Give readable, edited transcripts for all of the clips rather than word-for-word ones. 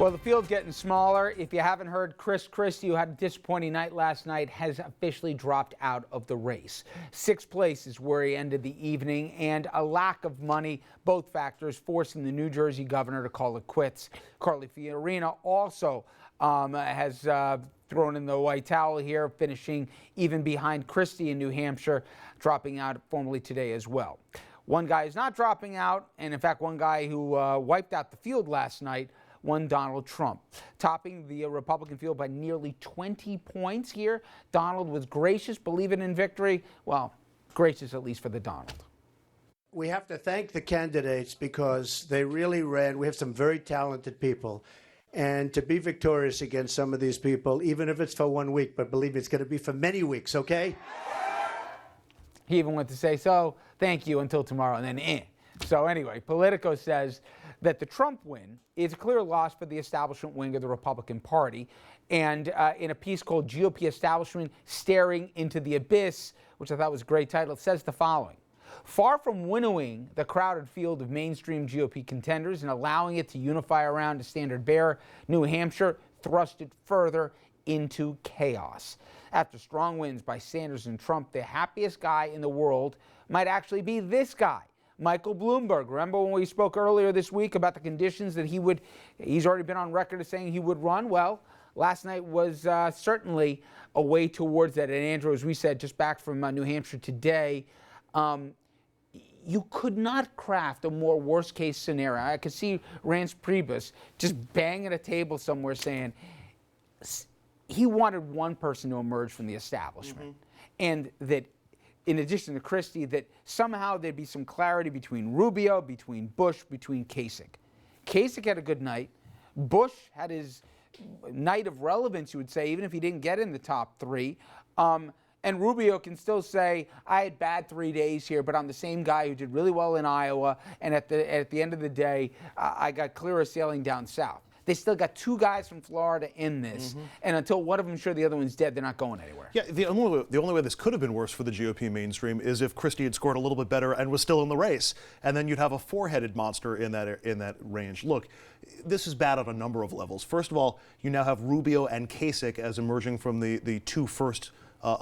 Well, the field's getting smaller. If you haven't heard, Christie, who had a disappointing night last night, has officially dropped out of the race. Sixth place is where he ended the evening, and a lack of money, both factors forcing the New Jersey governor to call it quits. Carly Fiorina also has thrown in the white towel here, finishing even behind Christie in New Hampshire, dropping out formally today as well. One guy is not dropping out, and in fact, one guy who wiped out the field last night, one Donald Trump, topping the Republican field by nearly 20 points here. Donald was gracious, believing in victory. Well, gracious at least for the Donald. We have to thank the candidates because they really ran. We have some very talented people. And to be victorious against some of these people, even if it's for 1 week, but believe me, it's going to be for many weeks, okay? He even went to say, so, thank you until tomorrow, and then So anyway, Politico says that the Trump win is a clear loss for the establishment wing of the Republican Party. And in a piece called GOP Establishment Staring into the Abyss, which I thought was a great title, it says the following. Far from winnowing the crowded field of mainstream GOP contenders and allowing it to unify around a standard bearer, New Hampshire thrust it further into chaos. After strong wins by Sanders and Trump, the happiest guy in the world might actually be this guy, Michael Bloomberg. Remember when we spoke earlier this week about the conditions that he's already been on record as saying he would run? Well, last night was certainly a way towards that. And Andrew, as we said, just back from New Hampshire today, you could not craft a more worst case scenario. I could see Reince Priebus just banging a table somewhere saying he wanted one person to emerge from the establishment. And that in addition to Christie, that somehow there'd be some clarity between Rubio, between Bush, between Kasich. Kasich had a good night. Bush had his night of relevance, you would say, even if he didn't get in the top three. And Rubio can still say, I had bad 3 days here, but I'm the same guy who did really well in Iowa, and at the end of the day, I got clearer sailing down south. They still got two guys from Florida in this, and until one of them sure the other one's dead, they're not going anywhere. Yeah, the only way this could have been worse for the GOP mainstream is if Christie had scored a little bit better and was still in the race, and then you'd have a four-headed monster in that range. Look, this is bad on a number of levels. First of all, you now have Rubio and Kasich as emerging from the two first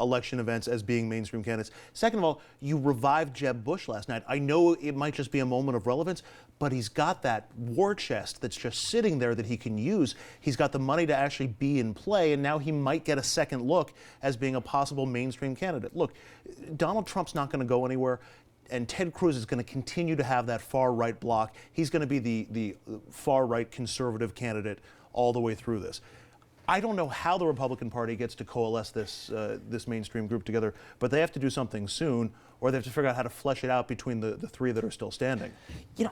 election events as being mainstream candidates. Second of all, you revived Jeb Bush last night. I know it might just be a moment of relevance, but he's got that war chest that's just sitting there that he can use. He's got the money to actually be in play, and now he might get a second look as being a possible mainstream candidate. Look, Donald Trump's not going to go anywhere, and Ted Cruz is going to continue to have that far-right block. He's going to be the far-right conservative candidate all the way through this. I don't know how the Republican Party gets to coalesce this mainstream group together, but they have to do something soon, or they have to figure out how to flesh it out between the three that are still standing. You know,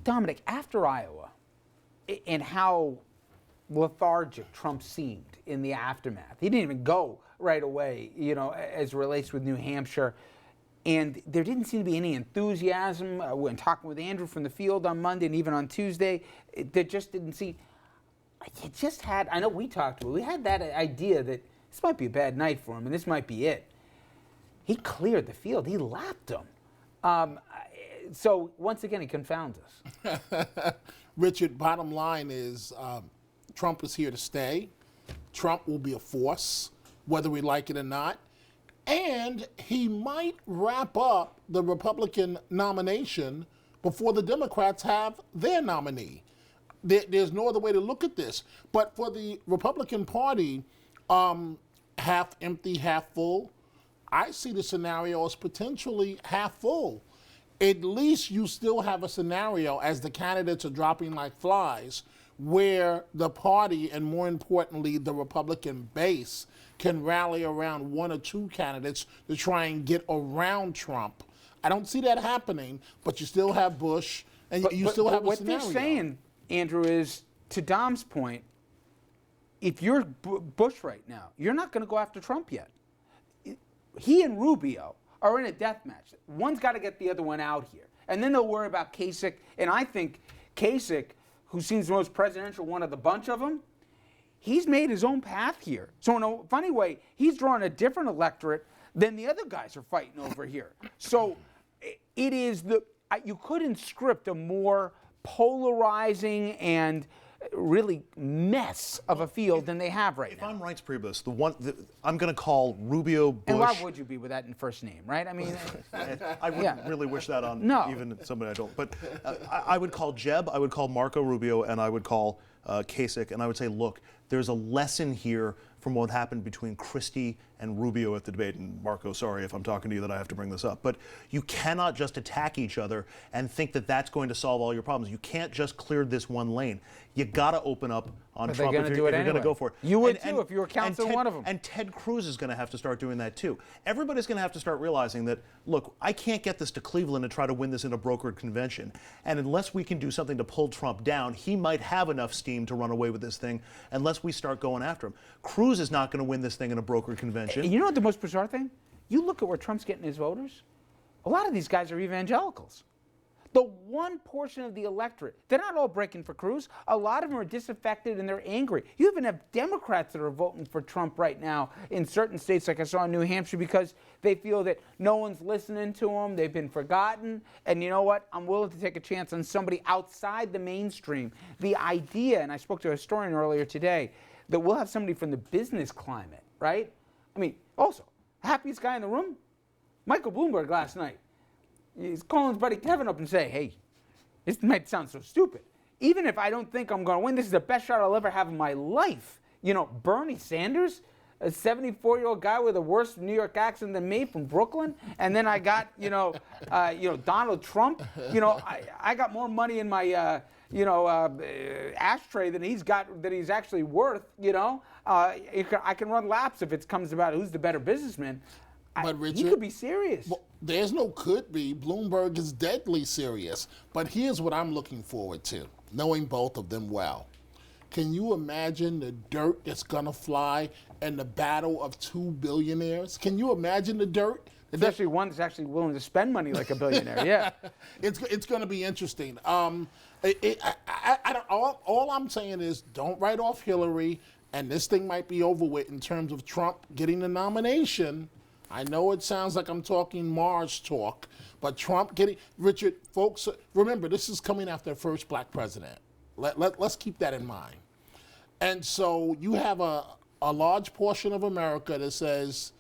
Dominic, after Iowa, and how lethargic Trump seemed in the aftermath, he didn't even go right away, you know, as it relates with New Hampshire. And there didn't seem to be any enthusiasm. When talking with Andrew from the field on Monday and even on Tuesday, there just didn't seem. It just had, I know we had that idea that this might be a bad night for him and this might be it. He cleared the field. He lapped them. So once again, he confounds us. Richard, bottom line is Trump is here to stay. Trump will be a force, whether we like it or not. And he might wrap up the Republican nomination before the Democrats have their nominee. There's no other way to look at this. But for the Republican Party, half empty, half full, I see the scenario as potentially half full. At least you still have a scenario, as the candidates are dropping like flies, where the party, and more importantly, the Republican base, can rally around one or two candidates to try and get around Trump. I don't see that happening, but you still have Bush, and you still have a scenario. What they're saying, Andrew, is, to Dom's point, if you're Bush right now, you're not going to go after Trump yet. He and Rubio are in a death match. One's got to get the other one out here. And then they'll worry about Kasich. And I think Kasich, who seems the most presidential one of the bunch of them, he's made his own path here. So in a funny way, he's drawn a different electorate than the other guys are fighting over here. So it is you couldn't script a more polarizing and really mess of a field than they have right If now. I'm Reince Priebus, I'm going to call Rubio, Bush. And why would you be with that in first name, right? I mean, I wouldn't really wish that on No. even somebody I don't. But I would call Jeb, I would call Marco Rubio, and I would call Kasich, and I would say, look, there's a lesson here from what happened between Christie and Rubio at the debate. And Marco, sorry if I'm talking to you that I have to bring this up, but you cannot just attack each other and think that that's going to solve all your problems. You can't just clear this one lane. You got to open up on But they're Trump gonna if do you're it going to anyway. go for it. You would too if you were counseling one of them. And Ted Cruz is going to have to start doing that too. Everybody's going to have to start realizing that, look, I can't get this to Cleveland and try to win this in a brokered convention. And unless we can do something to pull Trump down, he might have enough steam to run away with this thing unless we start going after him. Cruz is not going to win this thing in a brokered convention. And you know what the most bizarre thing? You look at where Trump's getting his voters. A lot of these guys are evangelicals. The one portion of the electorate, they're not all breaking for Cruz. A lot of them are disaffected and they're angry. You even have Democrats that are voting for Trump right now in certain states, like I saw in New Hampshire, because they feel that no one's listening to them. They've been forgotten. And you know what? I'm willing to take a chance on somebody outside the mainstream. The idea, and I spoke to a historian earlier today, that we'll have somebody from the business climate, right? I mean, also, happiest guy in the room? Michael Bloomberg last night. He's calling his buddy Kevin up and say, hey, this might sound so stupid. Even if I don't think I'm going to win, this is the best shot I'll ever have in my life. You know, Bernie Sanders, a 74-year-old guy with a worse New York accent than me from Brooklyn. And then I got, Donald Trump. You know, I got more money in my, ashtray than he's got, that he's actually worth, I can run laps if it comes about who's the better businessman. But Richard, he could be serious. Well, there's no could be. Bloomberg is deadly serious. But here's what I'm looking forward to, knowing both of them well. Can you imagine the dirt that's going to fly in the battle of two billionaires? Can you imagine the dirt? Especially one that's actually willing to spend money like a billionaire, yeah. It's going to be interesting. All I'm saying is don't write off Hillary, and this thing might be over with in terms of Trump getting the nomination. I know it sounds like I'm talking Mars talk, but Trump getting, Richard, folks, remember, this is coming after the first black president. Let's keep that in mind. And so you have a large portion of America that says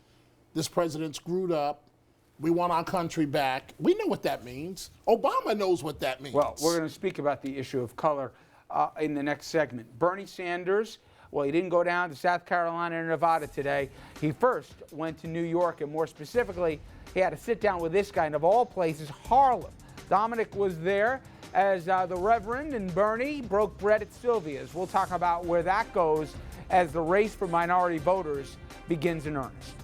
this president screwed up. We want our country back. We know what that means. Obama knows what that means. Well, we're going to speak about the issue of color in the next segment. Bernie Sanders, well, he didn't go down to South Carolina and Nevada today. He first went to New York, and more specifically, he had to sit down with this guy, and of all places, Harlem. Dominic was there as the Reverend and Bernie broke bread at Sylvia's. We'll talk about where that goes as the race for minority voters begins in earnest.